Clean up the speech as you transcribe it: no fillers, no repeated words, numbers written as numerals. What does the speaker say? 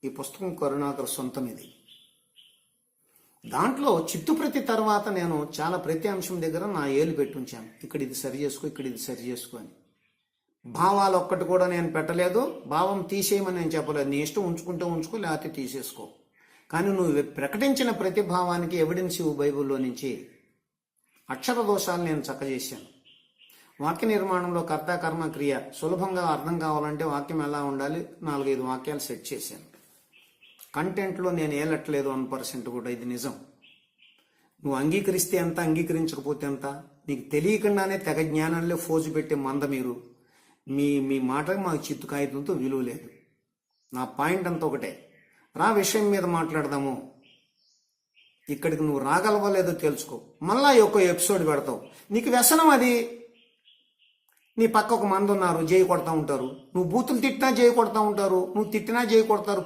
ఈ పుస్తకం కరుణాకర్ సొంతం ఇది. దాంట్లో చిత్తుప్రతి తర్వాత నేను చాలా ప్రతి అంశం దగ్గర నా ఏలు పెట్టుంచాను. ఇక్కడ ఇది సరి చేసుకో, ఇక్కడ ఇది సరి చేసుకో అని. భావాలు ఒక్కటి కూడా నేను పెట్టలేదు. భావం తీసేయమని నేను చెప్పలేదు. నీ ఇష్టం ఉంచుకుంటే ఉంచుకో, లేకపోతే తీసేసుకో. కానీ నువ్వు ప్రకటించిన ప్రతి భావానికి ఎవిడెన్స్ ఇవ్వు బైబిల్లో నుంచి. అక్షర దోషాలు నేను చక్కజేశాను. వాక్య నిర్మాణంలో కర్త కర్మ క్రియ సులభంగా అర్థం కావాలంటే వాక్యం ఎలా ఉండాలి, 4-5 వాక్యాలు సెట్ చేశాను. కంటెంట్లో నేను ఏలట్లేదు 1% కూడా. ఇది నిజం. నువ్వు అంగీకరిస్తే ఎంత, అంగీకరించకపోతే ఎంత. నీకు తెలియకుండానే తెగ జ్ఞానంలో ఫోజు పెట్టే మంద మీరు. మీ మాటకి మాకు చిత్తు కాగితంతో విలువ లేదు. నా పాయింట్ అంతా ఒకటే. విషయం మీద మాట్లాడదాము. ఇక్కడికి నువ్వు రాగలవో లేదో తెలుసుకో. మళ్ళా ఒక ఎపిసోడ్ పెడతావు. నీకు వ్యసనం అది. నీ పక్క ఒక మంది ఉన్నారు, జై కొడతా ఉంటారు. నువ్వు బూతులు తిట్టినా జై కొడతా ఉంటారు, నువ్వు తిట్టినా జై కొడతారు.